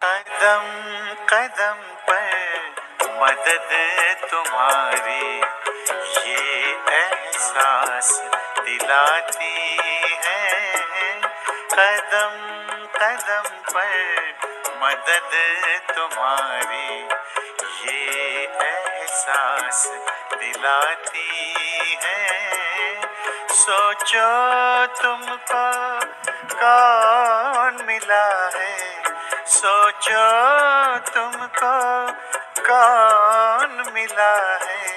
कदम कदम पर मदद तुम्हारी ये एहसास दिलाती है। कदम कदम पर मदद तुम्हारी ये एहसास दिलाती है। सोचो तुमको कौन मिला है, सोचो तुमको कौन मिला है,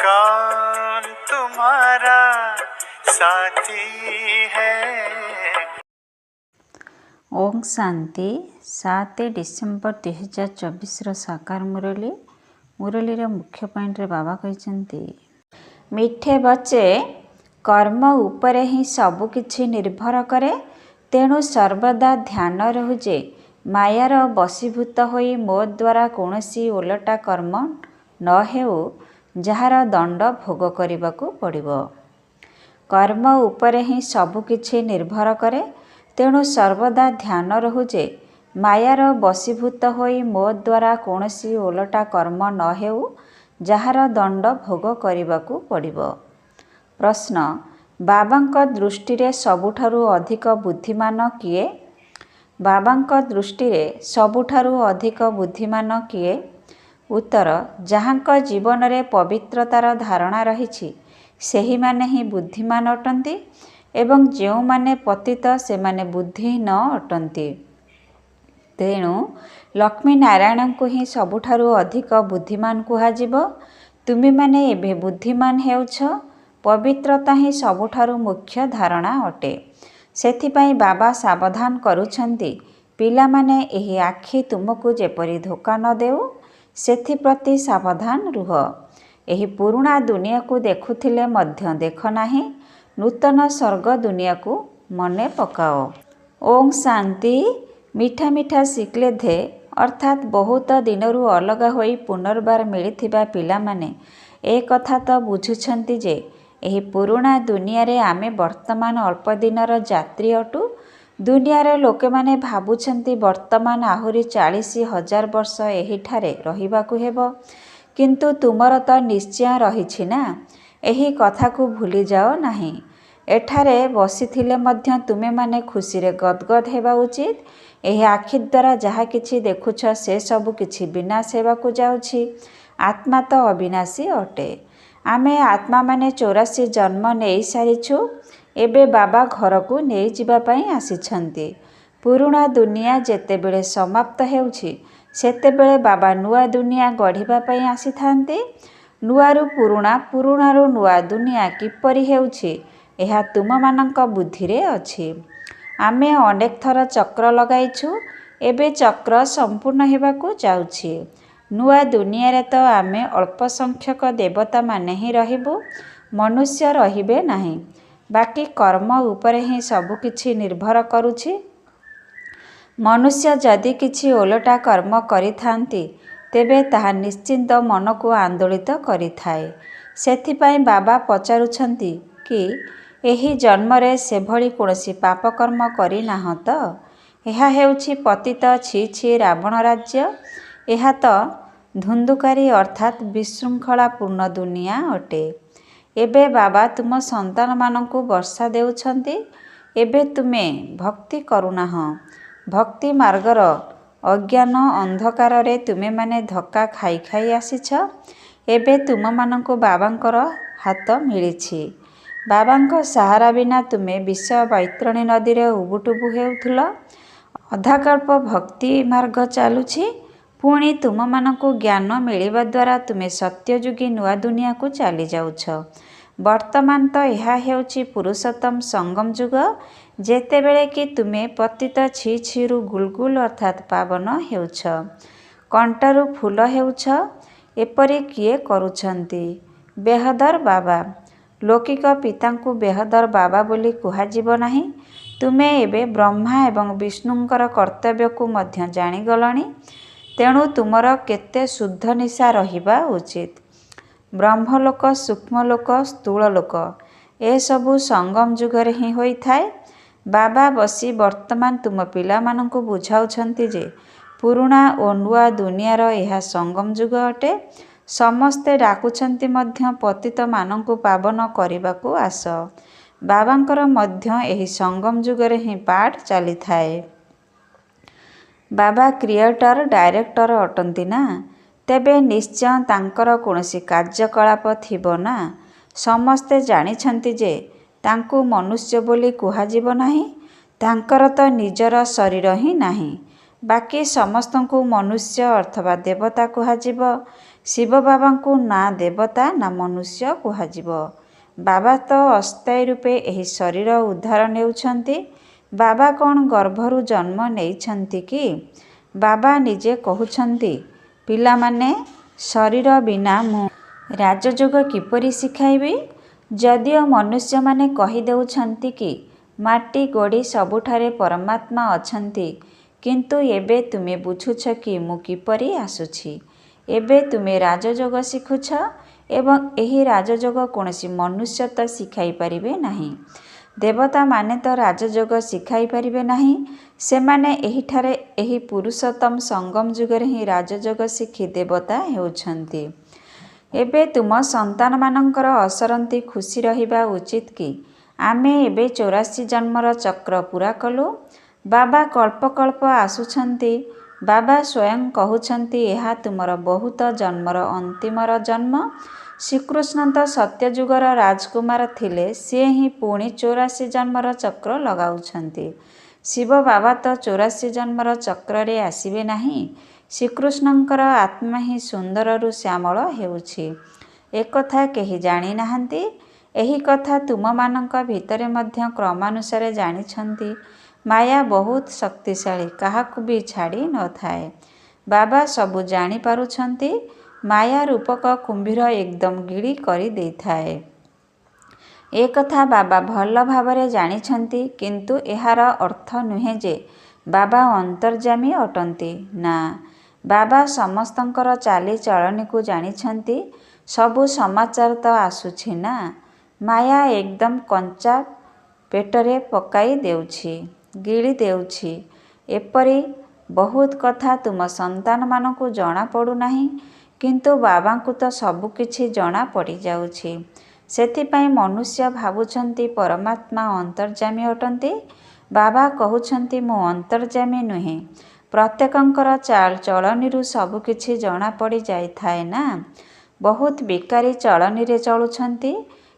कौन तुम्हारा साथी है। ओम शांति 7 डिसेम्बर 2024 साकार मुरली मुरलीर मुख्य पॉइंट रे बाबा कहते मिठे बचे कर्म उपरे ही सबु किछि निर्भर करे, तेणु सर्वदा ध्यान रहु जे मायार बशीभूत होई मो द्वारा कौनसी ओलटा कर्म न हेउ जार दंड भोग करबाकू पड़िबो। कर्म उपरे ही सबु किछि निर्भर करे, तेणु सर्वदा ध्यान रहु जे मायार बशीभूत होई मो द्वारा कौनसी ओलटा कर्म न हेउ जार दंड भोग करबाकू पड़िबो। प्रश्न, बाबांक दृष्टि रे सबुठारु अधिक बुद्धिमान किए? बाबांक दृष्टि रे सबुठारु अधिक बुद्धिमान किए? उत्तर, जहाँक जीवन रे पवित्रतार धारणा रहिछि सेही माने ही बुद्धिमान अटंती एवं जेउ माने पतित से माने बुद्धिहीन अटंती। तेणु लक्ष्मी नारायण को ही सबुठारु अधिक बुद्धिमान कुहाजिबो। तुमी माने एबे बुद्धिमान हेउछ। पवित्रता ही सबुठारु मुख्य धारणा अटे। सेथिपाई बाबा सावधान करुछंती, पिला माने एही आखि तुमको जेपरी धोखा न देउ सेथिप्रति सावधान रुह। एही पुरुणा दुनिया को देखुथिले मध्य देख नाही, नूतन स्वर्ग दुनिया को मने पकाओ। ओम शांति। मीठा मीठा शिखले धे अर्थात बहुत दिनरू अलगा होई पुनर्बार मिलिथिबा पिला माने ए कथा तो बुझुछंती जे एही पुरुणा दुनिया रे आमे वर्तमान अल्प दिनर यात्री अटु। दुनियार लोके माने भाबुछंती वर्तमान आहुरी 40,000 वर्ष एहिठारे रहिबाकू हेबो, किंतु तुमर तो निश्चय रहिछि ना। एही कथा को भूली जाओ नाही। एठारे बसिथिले मध्य तुमे माने खुशी रे गदगद हेबा उचित। एही आखि द्वारा जहा किछि देखुछ से सबु किछि विनाश हेबाकू जाउछि। आत्मा तो अविनाशी अटे। आमे आत्मा माने 84 जन्म नेई सारिछु। एबे बाबा घर को नेई जिबा पई आसिछंती। पुरुणा दुनिया जेतेबेले समाप्त हेउछि सेतेबेले बाबा नुआ दुनिया गढ़िबा पई आसिथांती। नुआरु पुरुणा, पुरुणारु नुआ दुनिया किपरि हेउछि एहा तुममानंक बुद्धि रे अछि। आमे अनेक थर चक्र लगाइछु, एबे चक्र संपूर्ण हेबाकू जाउछि। नुआ दुनिया रे तो आमे अल्प संख्यक देवता माने ही रहिबु, मनुष्य रहिबे नाही। बाकी कर्म उपरे ही सबु किछि निर्भर करुछि। मनुष्य जदि किछि ओलटा कर्म करिथांती तेबे ताहा निश्चिंत मन को आंदोलित करिथाए। सेथिपाई बाबा पचारुछंती कि एही जन्म रे सेभଳି कोनोसी पाप कर्म करि नाह त? एहा हेउछि पतित छी छी रावण राज्य। एहा तो धुंदुकारी अर्थात विशृंखला पूर्ण दुनिया अटे। एबे बाबा तुम संतान मानंकु वर्षा देउछंती। एबे तुमे भक्ति करुनाह। भक्ति मार्गर अज्ञान अंधकार रे तुमे माने धक्का खाई खाई आसिछ। एबे तुम मानंकु बाबांकर हाथ मिलिछि। बाबांक सहारा बिना तुमे विष बैतरणी नदी रे उबुटुबु हेउथुल। अधाकल्प भक्ति मार्ग चालुछि। पुणी तुम मानंकु ज्ञान मिलिबा द्वारा तुमे सत्ययुगी नुआ दुनिया को चली जाउछ। वर्तमान तो यह हेउछि पुरुषोत्तम संगम युग, जेतेबेले कि तुमे पतित छी छीरु गुलगुल अर्थात पावन हेउछ, कंटारु फूल हेउछ। एपरि किए करुछंती? बेहदर बाबा। लौकिक पितांकु बेहदर बाबा बोली कुहाजिब नाही। तुमे एबे ब्रह्मा एवं विष्णुंकर कर्तव्य को मध्य जानिगलणी। तेणु तुमर केते शुद्ध निशा रहिबा उचित। ब्रह्मलोक, सूक्ष्मलोक, स्थूललोक ए सबु संगम जुगरे ही होई थाए। बाबा बसी वर्तमान तुम पिला मानंकु बुझाउछंती जे ପୁରୁଣା ଓ ନୂଆ ଦୁନିଆର ଏହା ସଙ୍ଗମ ଯୁଗ ଅଟେ। ସମସ୍ତେ ଡାକୁଛନ୍ତି ମଧ୍ୟ ପତିତମାନଙ୍କୁ ପାବନ କରିବାକୁ ଆସ। ବାବାଙ୍କର ମଧ୍ୟ ଏହି ସଙ୍ଗମ ଯୁଗରେ ହିଁ ପାଠ ଚାଲିଥାଏ। ବାବା କ୍ରିଏଟର ଡାଇରେକ୍ଟର ଅଟନ୍ତି ନା? ତେବେ ନିଶ୍ଚୟ ତାଙ୍କର କୌଣସି କାର୍ଯ୍ୟକଳାପ ଥିବ ନା? ସମସ୍ତେ ଜାଣିଛନ୍ତି ଯେ ତାଙ୍କୁ ମନୁଷ୍ୟ ବୋଲି କୁହାଯିବ ନାହିଁ। ତାଙ୍କର ତ ନିଜର ଶରୀର ହିଁ ନାହିଁ। ବାକି ସମସ୍ତଙ୍କୁ ମନୁଷ୍ୟ ଅଥବା ଦେବତା କୁହାଯିବ। ଶିବ ବାବାଙ୍କୁ ନା ଦେବତା ନା ମନୁଷ୍ୟ କୁହାଯିବ। ବାବା ତ ଅସ୍ଥାୟୀ ରୂପେ ଏହି ଶରୀର ଉଦ୍ଧାର ନେଉଛନ୍ତି। ବାବା କ'ଣ ଗର୍ଭରୁ ଜନ୍ମ ନେଇଛନ୍ତି କି? ବାବା ନିଜେ କହୁଛନ୍ତି, ପିଲାମାନେ, ଶରୀର ବିନା ମୁଁ ରାଜଯୋଗ କିପରି ଶିଖାଇବି? ଯଦିଓ ମନୁଷ୍ୟମାନେ କହିଦେଉଛନ୍ତି କି ମାଟି ଗୋଡ଼ି ସବୁଠାରେ ପରମାତ୍ମା ଅଛନ୍ତି, କିନ୍ତୁ ଏବେ ତୁମେ ବୁଝୁଛ କି ମୁଁ କିପରି ଆସୁଛି। ଏବେ ତୁମେ ରାଜଯୋଗ ଶିଖୁଛ ଏବଂ ଏହି ରାଜଯୋଗ କୌଣସି ମନୁଷ୍ୟ ତ ଶିଖାଇ ପାରିବେ ନାହିଁ। ଦେବତାମାନେ ତ ରାଜଯୋଗ ଶିଖାଇ ପାରିବେ ନାହିଁ। ସେମାନେ ଏହିଠାରେ ଏହି ପୁରୁଷୋତ୍ତମ ସଙ୍ଗମ ଯୁଗରେ ହିଁ ରାଜଯୋଗ ଶିଖି ଦେବତା ହେଉଛନ୍ତି। ଏବେ ତୁମ ସନ୍ତାନମାନଙ୍କର ଅସରନ୍ତି ଖୁସି ରହିବା ଉଚିତ କି ଆମେ ଏବେ 84 ଜନ୍ମର ଚକ୍ର ପୂରା କଲୁ। ବାବା କଳ୍ପ କଳ୍ପ ଆସୁଛନ୍ତି। ବାବା ସ୍ୱୟଂ କହୁଛନ୍ତି ଏହା ତୁମର ବହୁତ ଜନ୍ମର ଅନ୍ତିମର ଜନ୍ମ। ଶ୍ରୀକୃଷ୍ଣ ତ ସତ୍ୟଯୁଗର ରାଜକୁମାର ଥିଲେ, ସିଏ ହିଁ ପୁଣି 84 ଜନ୍ମର ଚକ୍ର ଲଗାଉଛନ୍ତି। ଶିବ ବାବା ତ 84 ଜନ୍ମର ଚକ୍ରରେ ଆସିବେ ନାହିଁ। ଶ୍ରୀକୃଷ୍ଣଙ୍କର ଆତ୍ମା ହିଁ ସୁନ୍ଦରରୁ ଶ୍ୟାମଳ ହେଉଛି। ଏକଥା କେହି ଜାଣିନାହାନ୍ତି। ଏହି କଥା ତୁମମାନଙ୍କ ଭିତରେ ମଧ୍ୟ କ୍ରମାନୁସାରେ ଜାଣିଛନ୍ତି। ମାୟା ବହୁତ ଶକ୍ତିଶାଳୀ, କାହାକୁ ବି ଛାଡ଼ି ନଥାଏ। ବାବା ସବୁ ଜାଣିପାରୁଛନ୍ତି। ମାୟା ରୂପକ କୁମ୍ଭୀର ଏକଦମ ଗିଳି କରିଦେଇଥାଏ। ଏକଥା ବାବା ଭଲ ଭାବରେ ଜାଣିଛନ୍ତି। କିନ୍ତୁ ଏହାର ଅର୍ଥ ନୁହେଁ ଯେ ବାବା ଅନ୍ତର୍ଯ୍ୟାମୀ ଅଟନ୍ତି। ନା, ବାବା ସମସ୍ତଙ୍କର ଚାଲିଚଳଣିକୁ ଜାଣିଛନ୍ତି। ସବୁ ସମାଚାର ତ ଆସୁଛି ନା। ମାୟା ଏକଦମ କଞ୍ଚା ପେଟରେ ପକାଇ ଦେଉଛି, ଗିଳି ଦେଉଛି। ଏପରି ବହୁତ କଥା ତୁମ ସନ୍ତାନମାନଙ୍କୁ ଜଣାପଡ଼ୁନାହିଁ। କିନ୍ତୁ ବାବାଙ୍କୁ ତ ସବୁକିଛି ଜଣା ପଡ଼ିଯାଉଛି। ସେଥିପାଇଁ ମନୁଷ୍ୟ ଭାବୁଛନ୍ତି ପରମାତ୍ମା ଅନ୍ତର୍ଯ୍ୟାମୀ ଅଟନ୍ତି। ବାବା କହୁଛନ୍ତି ମୁଁ ଅନ୍ତର୍ଯ୍ୟାମୀ ନୁହେଁ। ପ୍ରତ୍ୟେକଙ୍କର ଚାଳଚଳଣିରୁ ସବୁକିଛି ଜଣାପଡ଼ି ଯାଇଥାଏ ନା। ବହୁତ ବେକାରୀ ଚଳଣିରେ ଚଳୁଛନ୍ତି।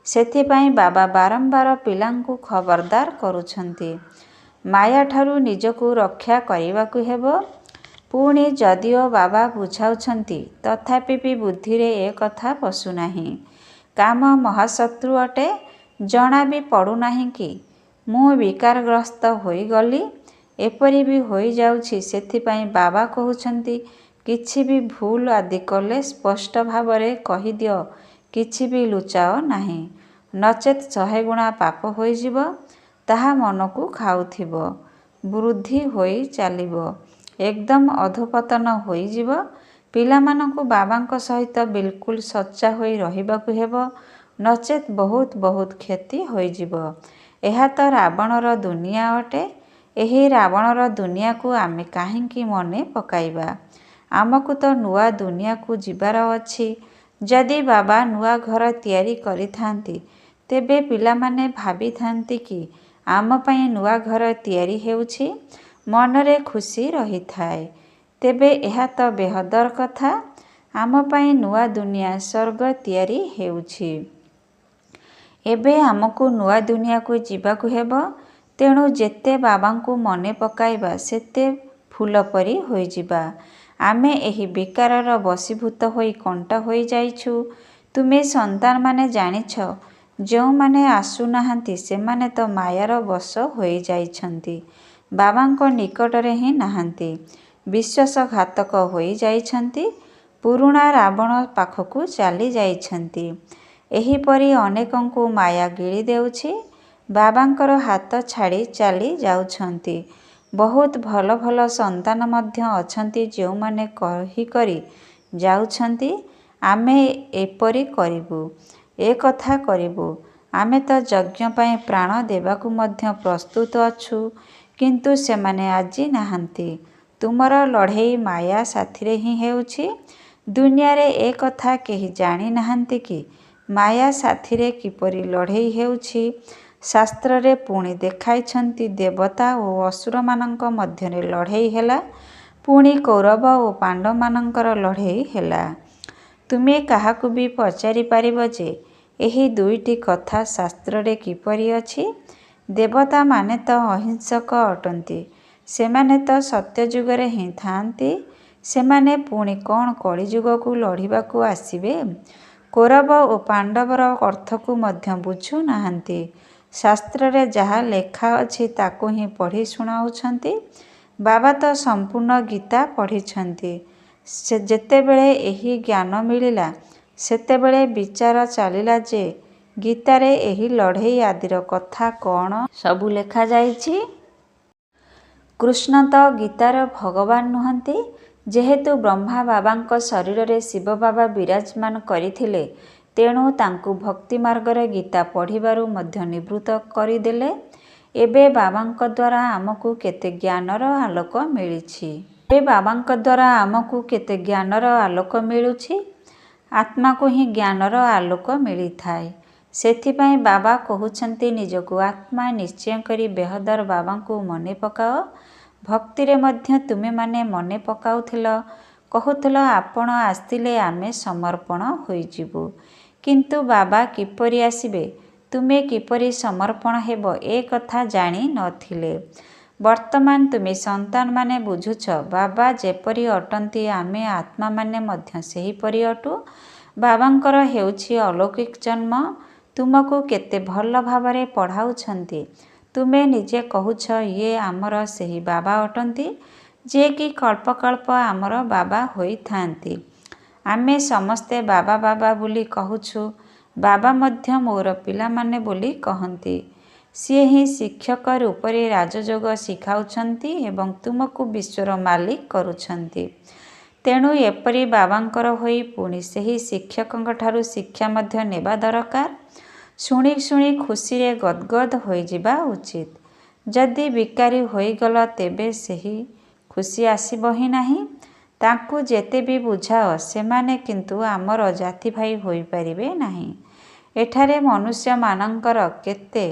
ସେଥିପାଇଁ ବାବା ବାରମ୍ବାର ପିଲାଙ୍କୁ ଖବରଦାର କରୁଛନ୍ତି, ମାୟାଠାରୁ ନିଜକୁ ରକ୍ଷା କରିବାକୁ ହେବ। ପୁଣି ଯଦିଓ ବାବା ବୁଝାଉଛନ୍ତି, ତଥାପି ବି ବୁଦ୍ଧିରେ ଏ କଥା ପଶୁନାହିଁ। କାମ ମହାଶତ୍ରୁ ଅଟେ। ଜଣା ବି ପଡ଼ୁନାହିଁ କି ମୁଁ ବିକାରଗ୍ରସ୍ତ ହୋଇଗଲି। ଏପରି ବି ହୋଇଯାଉଛି। ସେଥିପାଇଁ ବାବା କହୁଛନ୍ତି କିଛି ବି ଭୁଲ ଆଦି କଲେ ସ୍ପଷ୍ଟ ଭାବରେ କହିଦିଅ, କିଛି ବି ଲୁଚାଅ ନାହିଁ। ନଚେତ୍ 100 ଗୁଣା ପାପ ହୋଇଯିବ। ତାହା ମନକୁ ଖାଉଥିବ, ବୃଦ୍ଧି ହୋଇ ଚାଲିବ, ଏକଦମ ଅଧୋପତନ ହୋଇଯିବ। ପିଲାମାନଙ୍କୁ ବାବାଙ୍କ ସହିତ ବିଲକୁଲ ସଚ୍ଚା ହୋଇ ରହିବାକୁ ହେବ। ନଚେତ୍ ବହୁତ ବହୁତ କ୍ଷତି ହୋଇଯିବ। ଏହା ତ ରାବଣର ଦୁନିଆ ଅଟେ। ଏହି ରାବଣର ଦୁନିଆକୁ ଆମେ କାହିଁକି ମନେ ପକାଇବା? ଆମକୁ ତ ନୂଆ ଦୁନିଆକୁ ଯିବାର ଅଛି। ଯଦି ବାବା ନୂଆ ଘର ତିଆରି କରିଥାନ୍ତି, ତେବେ ପିଲାମାନେ ଭାବିଥାନ୍ତି କି ଆମ ପାଇଁ ନୂଆ ଘର ତିଆରି ହେଉଛି। ମନରେ ଖୁସି ରହିଥାଏ। ତେବେ ଏହା ତ ବେହଦର କଥା। ଆମ ପାଇଁ ନୂଆ ଦୁନିଆ ସ୍ୱର୍ଗ ତିଆରି ହେଉଛି। ଏବେ ଆମକୁ ନୂଆ ଦୁନିଆକୁ ଯିବାକୁ ହେବ। ତେଣୁ ଯେତେ ବାବାଙ୍କୁ ମନେ ପକାଇବା ସେତେ ଫୁଲ ପରି ହୋଇଯିବା। ଆମେ ଏହି ବିକାରର ବଶୀଭୂତ ହୋଇ କଣ୍ଟା ହୋଇଯାଇଛୁ। ତୁମେ ସନ୍ତାନମାନେ ଜାଣିଛ, ଯେଉଁମାନେ ଆସୁନାହାନ୍ତି ସେମାନେ ତ ମାୟାର ବଶ ହୋଇଯାଇଛନ୍ତି। ବାବାଙ୍କ ନିକଟରେ ହିଁ ନାହାନ୍ତି। ବିଶ୍ୱାସଘାତକ ହୋଇଯାଇଛନ୍ତି। ପୁରୁଣା ରାବଣ ପାଖକୁ ଚାଲି ଯାଇଛନ୍ତି। ଏହିପରି ଅନେକଙ୍କୁ ମାୟା ଗିଳି ଦେଉଛି। ବାବାଙ୍କର ହାତ ଛାଡ଼ି ଚାଲି ଯାଉଛନ୍ତି। ବହୁତ ଭଲ ଭଲ ସନ୍ତାନ ମଧ୍ୟ ଅଛନ୍ତି ଯେଉଁମାନେ କହିକରି ଯାଉଛନ୍ତି ଆମେ ଏପରି କରିବୁ, ଏ କଥା କରିବୁ। ଆମେ ତ ଯଜ୍ଞ ପାଇଁ ପ୍ରାଣ ଦେବାକୁ ମଧ୍ୟ ପ୍ରସ୍ତୁତ ଅଛୁ। କିନ୍ତୁ ସେମାନେ ଆଜି ନାହାନ୍ତି। ତୁମର ଲଢ଼େଇ ମାୟା ସାଥିରେ ହିଁ ହେଉଛି। ଦୁନିଆରେ ଏ କଥା କେହି ଜାଣି ନାହାନ୍ତି କି ମାୟା ସାଥିରେ କିପରି ଲଢ଼େଇ ହେଉଛି। ଶାସ୍ତ୍ରରେ ପୁଣି ଦେଖାଇଛନ୍ତି ଦେବତା ଓ ଅସୁରମାନଙ୍କ ମଧ୍ୟରେ ଲଢ଼େଇ ହେଲା, ପୁଣି କୌରବ ଓ ପାଣ୍ଡବମାନଙ୍କର ଲଢ଼େଇ ହେଲା। ତୁମେ କାହାକୁ ବି ପଚାରିପାରିବ ଯେ ଏହି ଦୁଇଟି କଥା ଶାସ୍ତ୍ରରେ କିପରି ଅଛି। ଦେବତାମାନେ ତ ଅହିଂସକ ଅଟନ୍ତି, ସେମାନେ ତ ସତ୍ୟଯୁଗରେ ହିଁ ଥାଆନ୍ତି, ସେମାନେ ପୁଣି କ'ଣ କଳିଯୁଗକୁ ଲଢ଼ିବାକୁ ଆସିବେ। କୌରବ ଓ ପାଣ୍ଡବର ଅର୍ଥକୁ ମଧ୍ୟ ବୁଝୁନାହାନ୍ତି। ଶାସ୍ତ୍ରରେ ଯାହା ଲେଖା ଅଛି ତାକୁ ହିଁ ପଢ଼ି ଶୁଣାଉଛନ୍ତି। ବାବା ତ ସମ୍ପୂର୍ଣ୍ଣ ଗୀତା ପଢ଼ିଛନ୍ତି। ଯେତେବେଳେ ଏହି ଜ୍ଞାନ ମିଳିଲା ସେତେବେଳେ ବିଚାର ଚାଲିଲା ଯେ ଗୀତାରେ ଏହି ଲଢ଼େଇ ଆଦିର କଥା କ'ଣ ସବୁ ଲେଖାଯାଇଛି। କୃଷ୍ଣ ତ ଗୀତାର ଭଗବାନ ନୁହନ୍ତି। ଯେହେତୁ ବ୍ରହ୍ମା ବାବାଙ୍କ ଶରୀରରେ ଶିବ ବାବା ବିରାଜମାନ କରିଥିଲେ, ତେଣୁ ତାଙ୍କୁ ଭକ୍ତି ମାର୍ଗରେ ଗୀତା ପଢ଼ିବାରୁ ମଧ୍ୟ ନିବୃତ୍ତ କରିଦେଲେ। ଏବେ ବାବାଙ୍କ ଦ୍ୱାରା ଆମକୁ କେତେ ଜ୍ଞାନର ଆଲୋକ ମିଳିଛି। ଆତ୍ମାକୁ ହିଁ ଜ୍ଞାନର ଆଲୋକ ମିଳିଥାଏ। ସେଥିପାଇଁ ବାବା କହୁଛନ୍ତି ନିଜକୁ ଆତ୍ମା ନିଶ୍ଚୟ କରି ବେହଦର ବାବାଙ୍କୁ ମନେ ପକାଅ। ଭକ୍ତିରେ ମଧ୍ୟ ତୁମେମାନେ ମନେ ପକାଉଥିଲ, କହୁଥିଲ ଆପଣ ଆସିଲେ ଆମେ ସମର୍ପଣ ହୋଇଯିବୁ। କିନ୍ତୁ ବାବା କିପରି ଆସିବେ, ତୁମେ କିପରି ସମର୍ପଣ ହେବ ଏ କଥା ଜାଣି ନଥିଲେ। ବର୍ତ୍ତମାନ ତୁମେ ସନ୍ତାନମାନେ ବୁଝୁଛ ବାବା ଯେପରି ଅଟନ୍ତି ଆମେ ଆତ୍ମାମାନେ ମଧ୍ୟ ସେହିପରି ଅଟୁ। ବାବାଙ୍କର ହେଉଛି ଅଲୌକିକ ଜନ୍ମ। ତୁମକୁ କେତେ ଭଲ ଭାବରେ ପଢ଼ାଉଛନ୍ତି। ତୁମେ ନିଜେ କହୁଛ ଇଏ ଆମର ସେହି ବାବା ଅଟନ୍ତି, ଯିଏକି କଳ୍ପକଳ୍ପ ଆମର ବାବା ହୋଇଥାନ୍ତି। ଆମେ ସମସ୍ତେ ବାବା ବାବା ବୋଲି କହୁଛୁ। ବାବା ମଧ୍ୟ ମୋର ପିଲାମାନେ ବୋଲି କହନ୍ତି। ସିଏ ହିଁ ଶିକ୍ଷକ ରୂପରେ ରାଜଯୋଗ ଶିଖାଉଛନ୍ତି ଏବଂ ତୁମକୁ ବିଶ୍ୱର ମାଲିକ କରୁଛନ୍ତି। ତେଣୁ ଏପରି ବାବାଙ୍କର ହୋଇ ପୁଣି ସେହି ଶିକ୍ଷକଙ୍କଠାରୁ ଶିକ୍ଷା ମଧ୍ୟ ନେବା ଦରକାର। ଶୁଣି ଶୁଣି ଖୁସିରେ ଗଦଗଦ ହୋଇଯିବା ଉଚିତ। ଯଦି ବିକାରୀ ହୋଇଗଲ ତେବେ ସେହି ଖୁସି ଆସିବ ହିଁ ନାହିଁ। ତାଙ୍କୁ ଯେତେ ବି ବୁଝାଅ ସେମାନେ କିନ୍ତୁ ଆମର ଜାତି ଭାଇ ହୋଇପାରିବେ ନାହିଁ। ଏଠାରେ ମନୁଷ୍ୟମାନଙ୍କର କେତେ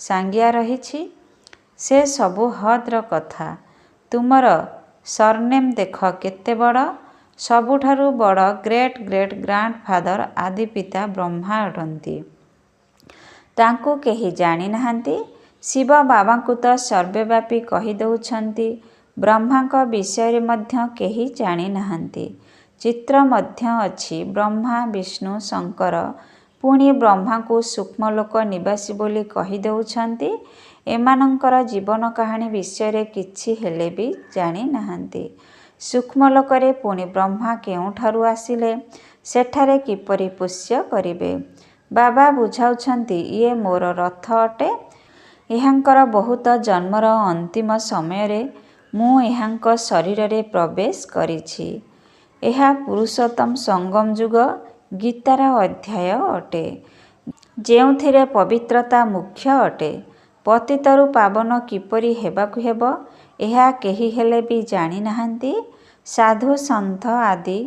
ସାଙ୍ଗିଆ ରହିଛି, ସେ ସବୁ ହଦ୍ର କଥା। ତୁମର ସରନେମ୍ ଦେଖ କେତେ ବଡ଼। ସବୁଠାରୁ ବଡ଼ ଗ୍ରେଟ୍ ଗ୍ରେଟ୍ ଗ୍ରାଣ୍ଡଫାଦର ଆଦି ପିତା ବ୍ରହ୍ମା ଅଟନ୍ତି। ତାଙ୍କୁ କେହି ଜାଣିନାହାନ୍ତି। ଶିବ ବାବାଙ୍କୁ ତ ସର୍ବବ୍ୟାପୀ କହିଦେଉଛନ୍ତି। ବ୍ରହ୍ମାଙ୍କ ବିଷୟରେ ମଧ୍ୟ କେହି ଜାଣିନାହାନ୍ତି। ଚିତ୍ର ମଧ୍ୟ ଅଛି। ବ୍ରହ୍ମା, ବିଷ୍ଣୁ, ଶଙ୍କର ପୁଣି ବ୍ରହ୍ମାଙ୍କୁ ସୂକ୍ଷ୍ମଲୋକ ନିବାସୀ ବୋଲି କହିଦେଉଛନ୍ତି। ଏମାନଙ୍କର ଜୀବନ କାହାଣୀ ବିଷୟରେ କିଛି ହେଲେ ବି ଜାଣିନାହାନ୍ତି। ସୂକ୍ଷ୍ମଲୋକରେ ପୁଣି ବ୍ରହ୍ମା କେଉଁଠାରୁ ଆସିଲେ, ସେଠାରେ କିପରି ପୁଷ୍ୟ କରିବେ। ବାବା ବୁଝାଉଛନ୍ତି ଇଏ ମୋର ରଥ ଅଟେ। ଏହାଙ୍କର ବହୁତ ଜନ୍ମର ଅନ୍ତିମ ସମୟରେ ମୁଁ ଏହାଙ୍କ ଶରୀରରେ ପ୍ରବେଶ କରିଛି। ଏହା ପୁରୁଷୋତ୍ତମ ସଙ୍ଗମ ଯୁଗ ଗୀତାର ଅଧ୍ୟାୟ ଅଟେ, ଯେଉଁଥିରେ ପବିତ୍ରତା ମୁଖ୍ୟ ଅଟେ। ପତିତରୁ ପାବନ କିପରି ହେବାକୁ ହେବ ଏହା କେହି ହେଲେ ବି ଜାଣିନାହାନ୍ତି। ସାଧୁ ସନ୍ଥ ଆଦି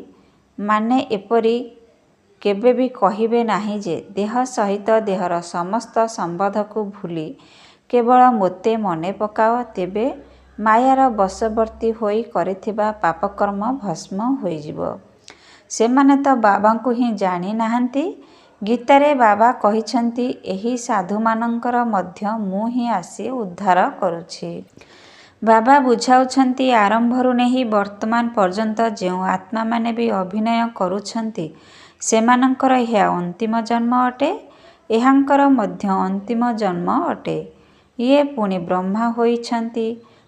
ମାନେ ଏପରି କେବେ ବି କହିବେ ନାହିଁ ଯେ ଦେହ ସହିତ ଦେହର ସମସ୍ତ ସମ୍ବନ୍ଧକୁ ଭୁଲି କେବଳ ମୋତେ ମନେ ପକାଅ, ତେବେ ମାୟାର ବଶବର୍ତ୍ତୀ ହୋଇ କରିଥିବା ପାପକର୍ମ ଭସ୍ମ ହୋଇଯିବ। ସେମାନେ ତ ବାବାଙ୍କୁ ହିଁ ଜାଣିନାହାନ୍ତି। ଗୀତାରେ ବାବା କହିଛନ୍ତି ଏହି ସାଧୁମାନଙ୍କର ମଧ୍ୟ ମୁଁ ହିଁ ଆସି ଉଦ୍ଧାର କରୁଛି। ବାବା ବୁଝାଉଛନ୍ତି ଆରମ୍ଭରୁ ନେଇ ବର୍ତ୍ତମାନ ପର୍ଯ୍ୟନ୍ତ ଯେଉଁ ଆତ୍ମାମାନେ ବି ଅଭିନୟ କରୁଛନ୍ତି ସେମାନଙ୍କର ଏହା ଅନ୍ତିମ ଜନ୍ମ ଅଟେ। ଏହାଙ୍କର ମଧ୍ୟ ଅନ୍ତିମ ଜନ୍ମ ଅଟେ। ଇଏ ପୁଣି ବ୍ରହ୍ମା ହୋଇଛନ୍ତି।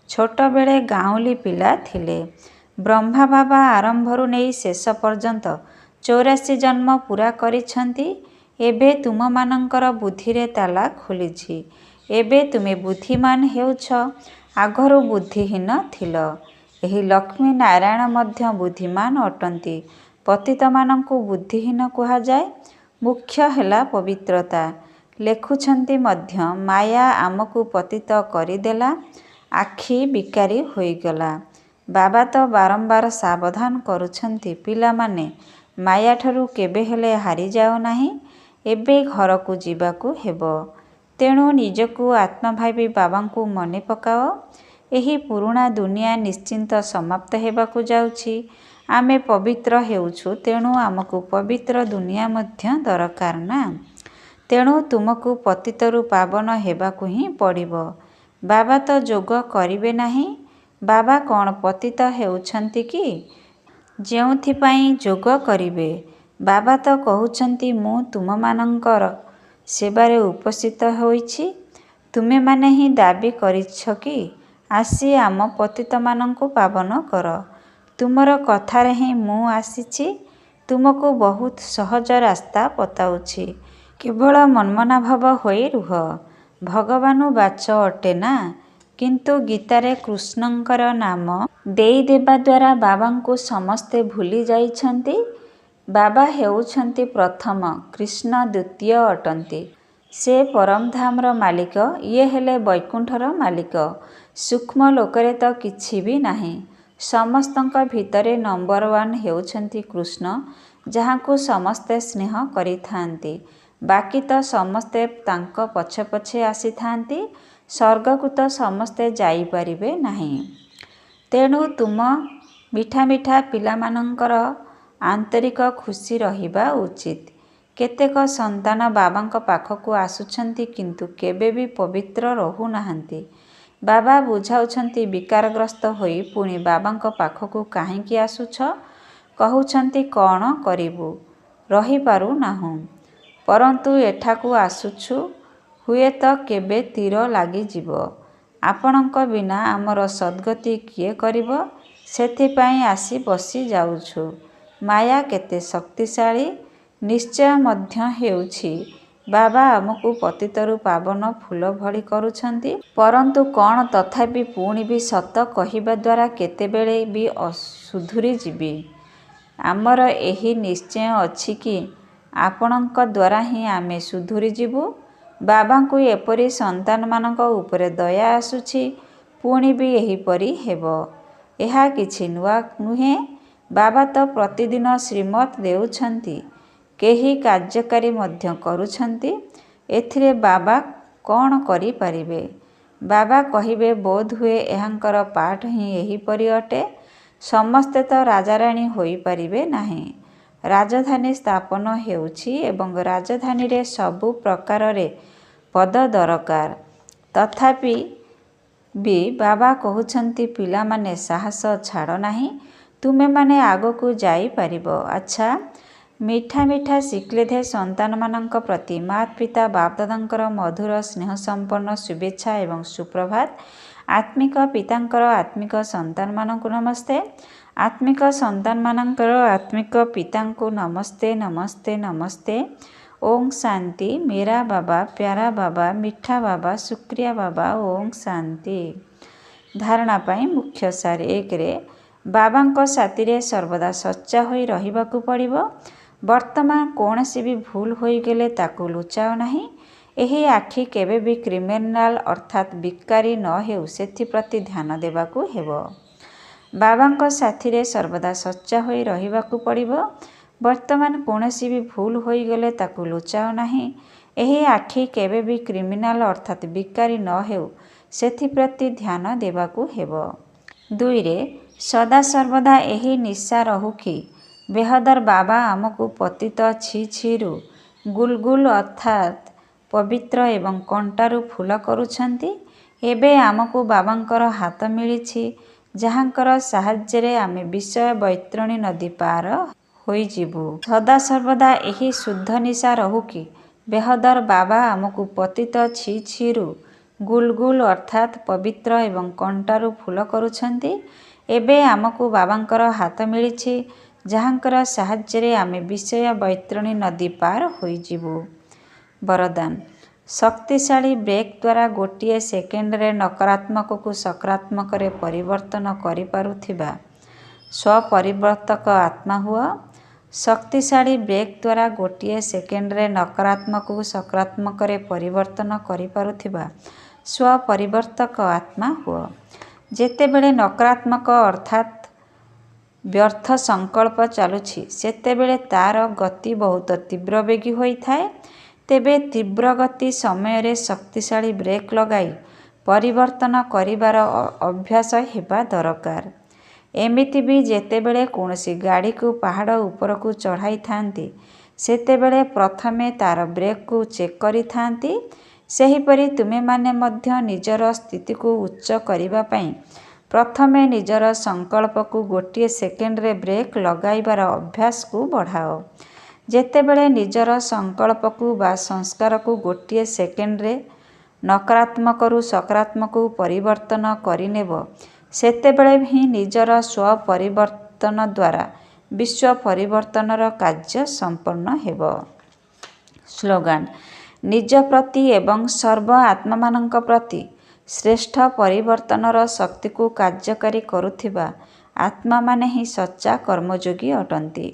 ଛୋଟବେଳେ ଗାଉଁଲି ପିଲା ଥିଲେ। ବ୍ରହ୍ମା ବାବା ଆରମ୍ଭରୁ ନେଇ ଶେଷ ପର୍ଯ୍ୟନ୍ତ 84 ଜନ୍ମ ପୂରା କରିଛନ୍ତି। ଏବେ ତୁମମାନଙ୍କର ବୁଦ୍ଧିରେ ତାଲା ଖୋଲିଛି। ଏବେ ତୁମେ ବୁଦ୍ଧିମାନ ହେଉଛ, ଆଗରୁ ବୁଦ୍ଧିହୀନ ଥିଲ। ଏହି ଲକ୍ଷ୍ମୀ ନାରାୟଣ ମଧ୍ୟ ବୁଦ୍ଧିମାନ ଅଟନ୍ତି। ପତିତମାନଙ୍କୁ ବୁଦ୍ଧିହୀନ କୁହାଯାଏ। ମୁଖ୍ୟ ହେଲା ପବିତ୍ରତା। ଲେଖୁଛନ୍ତି ମଧ୍ୟ ମାୟା ଆମକୁ ପତିତ କରିଦେଲା। ଆଖି ବିକାରୀ ହୋଇଗଲା। ବାବା ତ ବାରମ୍ବାର ସାବଧାନ କରୁଛନ୍ତି, ପିଲାମାନେ ମାୟାଠାରୁ କେବେ ହେଲେ ହାରିଯାଅ ନାହିଁ। ଏବେ ଘରକୁ ଯିବାକୁ ହେବ। ତେଣୁ ନିଜକୁ ଆତ୍ମା ଭାବି ବାବାଙ୍କୁ ମନେ ପକାଅ। ଏହି ପୁରୁଣା ଦୁନିଆ ନିଶ୍ଚିନ୍ତ ସମାପ୍ତ ହେବାକୁ ଯାଉଛି। ଆମେ ପବିତ୍ର ହେଉଛୁ, ତେଣୁ ଆମକୁ ପବିତ୍ର ଦୁନିଆ ମଧ୍ୟ ଦରକାର ନା। ତେଣୁ ତୁମକୁ ପତିତରୁ ପାବନ ହେବାକୁ ହିଁ ପଡ଼ିବ। ବାବା ତ ଯୋଗ କରିବେ ନାହିଁ। ବାବା କ'ଣ ପତିତ ହେଉଛନ୍ତି କି? ଯେଉଁଥିପାଇଁ ଯୋଗ କରିବେ? ବାବା ତ କହୁଛନ୍ତି, ମୁଁ ତୁମମାନଙ୍କର ସେବାରେ ଉପସ୍ଥିତ ହୋଇଛି। ତୁମେମାନେ ହିଁ ଦାବୀ କରିଛ କି ଆସି ଆମ ପତିତମାନଙ୍କୁ ପାବନ କର। ତୁମର କଥାରେ ହିଁ ମୁଁ ଆସିଛି। ତୁମକୁ ବହୁତ ସହଜ ରାସ୍ତା ବତାଉଛି। କେବଳ ମନ୍ମନାଭବ ହୋଇ ରୁହ। ଭଗବାନୁବାଚ ଅଟେ ନା। କିନ୍ତୁ ଗୀତାରେ କୃଷ୍ଣଙ୍କର ନାମ ଦେଇଦେବା ଦ୍ୱାରା ବାବାଙ୍କୁ ସମସ୍ତେ ଭୁଲି ଯାଇଛନ୍ତି। ବାବା ହେଉଛନ୍ତି ପ୍ରଥମ, କୃଷ୍ଣ ଦ୍ୱିତୀୟ ଅଟନ୍ତି। ସେ ପରମଧାମର ମାଲିକ, ଇଏ ହେଲେ ବୈକୁଣ୍ଠର ମାଲିକ। ସୂକ୍ଷ୍ମ ଲୋକରେ ତ କିଛି ବି ନାହିଁ। ସମସ୍ତଙ୍କ ଭିତରେ ନମ୍ବର 1 ହେଉଛନ୍ତି କୃଷ୍ଣ, ଯାହାଙ୍କୁ ସମସ୍ତେ ସ୍ନେହ କରିଥାନ୍ତି। ବାକି ତ ସମସ୍ତେ ତାଙ୍କ ପଛେ ପଛେ ଆସିଥାନ୍ତି। ସ୍ୱର୍ଗକୁ ତ ସମସ୍ତେ ଯାଇପାରିବେ ନାହିଁ। ତେଣୁ ତୁମ ମିଠା ମିଠା ପିଲାମାନଙ୍କର ଆନ୍ତରିକ ଖୁସି ରହିବା ଉଚିତ। କେତେକ ସନ୍ତାନ ବାବାଙ୍କ ପାଖକୁ ଆସୁଛନ୍ତି କିନ୍ତୁ କେବେ ବି ପବିତ୍ର ରହୁନାହାନ୍ତି। ବାବା ବୁଝାଉଛନ୍ତି, ବିକାରଗ୍ରସ୍ତ ହୋଇ ପୁଣି ବାବାଙ୍କ ପାଖକୁ କାହିଁକି ଆସୁଛ? କହୁଛନ୍ତି, କ'ଣ କରିବୁ? ରହିପାରୁନାହୁଁ। ପରନ୍ତୁ ଏଠାକୁ ଆସୁଛୁ, ହୁଏତ କେବେ ତୀର ଲାଗିଯିବ। ଆପଣଙ୍କ ବିନା ଆମର ସଦ୍ଗତି କିଏ କରିବ? ସେଥିପାଇଁ ଆସି ବସି ଯାଉଛୁ। ମାୟା କେତେ ଶକ୍ତିଶାଳୀ ନିଶ୍ଚୟ ମଧ୍ୟ ହେଉଛି। ବାବା ଆମକୁ ପତିତରୁ ପାବନ ଫୁଲ ଭଳି କରୁଛନ୍ତି। ପରନ୍ତୁ କ'ଣ ତଥାପି ପୁଣି ବି ସତ କହିବା ଦ୍ୱାରା କେତେବେଳେ ବି ସୁଧୁରି ଯିବି। ଆମର ଏହି ନିଶ୍ଚୟ ଅଛି କି ଆପଣଙ୍କ ଦ୍ୱାରା ହିଁ ଆମେ ସୁଧୁରି ଯିବୁ। ବାବାଙ୍କୁ ଏପରି ସନ୍ତାନମାନଙ୍କ ଉପରେ ଦୟା ଆସୁଛି, ପୁଣି ବି ଏହିପରି ହେବ। ଏହା କିଛି ନୂଆ ନୁହେଁ। ବାବା ତ ପ୍ରତିଦିନ ଶ୍ରୀମତ୍ ଦେଉଛନ୍ତି, କେହି କାର୍ଯ୍ୟକାରୀ ମଧ୍ୟ କରୁଛନ୍ତି। ଏଥିରେ ବାବା କ'ଣ କରିପାରିବେ? ବାବା କହିବେ, ବୋଧହୁଏ ଏହାଙ୍କର ପାଠ ହିଁ ଏହିପରି ଅଟେ। ସମସ୍ତେ ତ ରାଜାରାଣୀ ହୋଇପାରିବେ ନାହିଁ। ରାଜଧାନୀ ସ୍ଥାପନ ହେଉଛି ଏବଂ ରାଜଧାନୀରେ ସବୁ ପ୍ରକାରରେ ପଦ ଦରକାର। ତଥାପି ବି ବାବା କହୁଛନ୍ତି, ପିଲାମାନେ ସାହସ ଛାଡ଼ ନାହିଁ। ତୁମେମାନେ ଆଗକୁ ଯାଇପାରିବ। ଆଚ୍ଛା, ମିଠା ମିଠା ଶିକ୍ଲେଧେ ସନ୍ତାନମାନଙ୍କ ପ୍ରତି ମାତ୍ ପିତା ବାପଦାଦାଙ୍କର ମଧୁର ସ୍ନେହସମ୍ପନ୍ନ ଶୁଭେଚ୍ଛା ଏବଂ ସୁପ୍ରଭାତ। ଆତ୍ମିକ ପିତାଙ୍କର ଆତ୍ମିକ ସନ୍ତାନମାନଙ୍କୁ ନମସ୍ତେ। ଆତ୍ମିକ ସନ୍ତାନମାନଙ୍କର ଆତ୍ମିକ ପିତାଙ୍କୁ ନମସ୍ତେ ନମସ୍ତେ ନମସ୍ତେ। ଓଂ ଶାନ୍ତି। ମେରା ବାବା, ପ୍ୟାରା ବାବା, ମିଠା ବାବା, ଶୁକ୍ରିୟା ବାବା। ଓଂ ଶାନ୍ତି। ଧାରଣା ପାଇଁ ମୁଖ୍ୟସାର। 1ରେ ବାବାଙ୍କ ସାଥିରେ ସର୍ବଦା ସଚ୍ଚା ହୋଇ ରହିବାକୁ ପଡ଼ିବ। ବର୍ତ୍ତମାନ କୌଣସି ବି ଭୁଲ ହୋଇଗଲେ ତାକୁ ଲୁଚାଅ ନାହିଁ। ଏହି ଆଖି କେବେ ବି କ୍ରିମିନାଲ ଅର୍ଥାତ୍ ବିକାରୀ ନ ହେଉ, ସେଥିପ୍ରତି ଧ୍ୟାନ ଦେବାକୁ ହେବ। ବାବାଙ୍କ ସାଥିରେ ସର୍ବଦା ସଚ୍ଚା ହୋଇ ରହିବାକୁ ପଡ଼ିବ। ବର୍ତ୍ତମାନ କୌଣସି ବି ଭୁଲ ହୋଇଗଲେ ତାକୁ ଲୁଚାଅ ନାହିଁ। ଏହି ଆଖି କେବେ ବି କ୍ରିମିନାଲ ଅର୍ଥାତ୍ ବିକାରୀ ନ ହେଉ, ସେଥିପ୍ରତି ଧ୍ୟାନ ଦେବାକୁ ହେବ। 2ରେ ସଦାସର୍ବଦା ଏହି ନିଶା ରହୁ କି ବେହଦର ବାବା ଆମକୁ ପତିତ ଛି ଛିରୁ ଗୁଲଗୁଲ ଅର୍ଥାତ୍ ପବିତ୍ର ଏବଂ କଣ୍ଟାରୁ ଫୁଲ କରୁଛନ୍ତି। ଏବେ ଆମକୁ ବାବାଙ୍କର ହାତ ମିଳିଛି, ଯାହାଙ୍କର ସାହାଯ୍ୟରେ ଆମେ ବିଷୟ ବୈତରଣୀ ନଦୀ ପାର ହୋଇଯିବୁ। ସଦାସର୍ବଦା ଏହି ଶୁଦ୍ଧ ନିଶା ରହୁ କି ବେହଦର ବାବା ଆମକୁ ପତିତ ଛି ଛିରୁ ଗୁଲଗୁଲ ଅର୍ଥାତ୍ ପବିତ୍ର ଏବଂ କଣ୍ଟାରୁ ଫୁଲ କରୁଛନ୍ତି। ଏବେ ଆମକୁ ବାବାଙ୍କର ହାତ ମିଳିଛି, ଯାହାଙ୍କର ସାହାଯ୍ୟରେ ଆମେ ବିଷୟ ବୈତରଣୀ ନଦୀ ପାର ହୋଇଯିବୁ। ବରଦାନ। ଶକ୍ତିଶାଳୀ ବ୍ରେକ୍ ଦ୍ୱାରା ଗୋଟିଏ ସେକେଣ୍ଡରେ ନକାରାତ୍ମକକୁ ସକାରାତ୍ମକରେ ପରିବର୍ତ୍ତନ କରିପାରୁଥିବା ସ୍ୱପରିବର୍ତ୍ତକ ଆତ୍ମା ହୁଅ। ଶକ୍ତିଶାଳୀ ବ୍ରେକ୍ ଦ୍ୱାରା ଗୋଟିଏ ସେକେଣ୍ଡରେ ନକାରାତ୍ମକକୁ ସକାରାତ୍ମକରେ ପରିବର୍ତ୍ତନ କରିପାରୁଥିବା ସ୍ୱପରିବର୍ତ୍ତକ ଆତ୍ମା ହୁଅ। ଯେତେବେଳେ ନକାରାତ୍ମକ ଅର୍ଥାତ୍ ବ୍ୟର୍ଥ ସଂକଳ୍ପ ଚାଲୁଛି ସେତେବେଳେ ତା'ର ଗତି ବହୁତ ତୀବ୍ରବେଗୀ ହୋଇଥାଏ। ତେବେ ତୀବ୍ରଗତି ସମୟରେ ଶକ୍ତିଶାଳୀ ବ୍ରେକ୍ ଲଗାଇ ପରିବର୍ତ୍ତନ କରିବାର ଅଭ୍ୟାସ ହେବା ଦରକାର। ଏମିତି ବି ଯେତେବେଳେ କୌଣସି ଗାଡ଼ିକୁ ପାହାଡ଼ ଉପରକୁ ଚଢ଼ାଇଥାନ୍ତି ସେତେବେଳେ ପ୍ରଥମେ ତା'ର ବ୍ରେକ୍କୁ ଚେକ୍ କରିଥାନ୍ତି। ସେହିପରି ତୁମେମାନେ ମଧ୍ୟ ନିଜର ସ୍ଥିତିକୁ ଉଚ୍ଚ କରିବା ପାଇଁ ପ୍ରଥମେ ନିଜର ସଂକଳ୍ପକୁ ଗୋଟିଏ ସେକେଣ୍ଡରେ ବ୍ରେକ୍ ଲଗାଇବାର ଅଭ୍ୟାସକୁ ବଢ଼ାଅ। ଯେତେବେଳେ ନିଜର ସଂକଳ୍ପକୁ ବା ସଂସ୍କାରକୁ ଗୋଟିଏ ସେକେଣ୍ଡରେ ନକାରାତ୍ମକରୁ ସକାରାତ୍ମକକୁ ପରିବର୍ତ୍ତନ କରିନେବ ସେତେବେଳେ ହିଁ ନିଜର ସ୍ୱପରିବର୍ତ୍ତନ ଦ୍ୱାରା ବିଶ୍ୱ ପରିବର୍ତ୍ତନର କାର୍ଯ୍ୟ ସମ୍ପନ୍ନ ହେବ। ସ୍ଲୋଗାନ ନିଜ ପ୍ରତି ଏବଂ ସର୍ବ ଆତ୍ମାମାନଙ୍କ ପ୍ରତି ଶ୍ରେଷ୍ଠ ପରିବର୍ତ୍ତନର ଶକ୍ତିକୁ କାର୍ଯ୍ୟକାରୀ କରୁଥିବା ଆତ୍ମାମାନେ ହିଁ ସଚ୍ଚା କର୍ମଯୋଗୀ ଅଟନ୍ତି।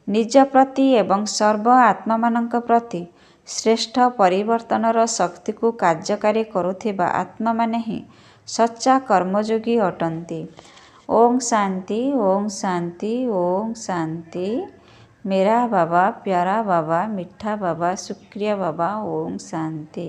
ନିଜ ପ୍ରତି ଏବଂ ସର୍ବ ଆତ୍ମାମାନଙ୍କ ପ୍ରତି ଶ୍ରେଷ୍ଠ ପରିବର୍ତ୍ତନର ଶକ୍ତିକୁ କାର୍ଯ୍ୟକାରୀ କରୁଥିବା ଆତ୍ମାମାନେ ହିଁ ସଚ୍ଚା କର୍ମଯୋଗୀ ଅଟନ୍ତି। ଓಂ ଶାନ୍ତି ଓಂ ଶାନ୍ତି ଓಂ ଶାନ୍ତି। मेरा बाबा प्यारा बाबा मीठा बाबा शुक्रिया बाबा। ओम शांति।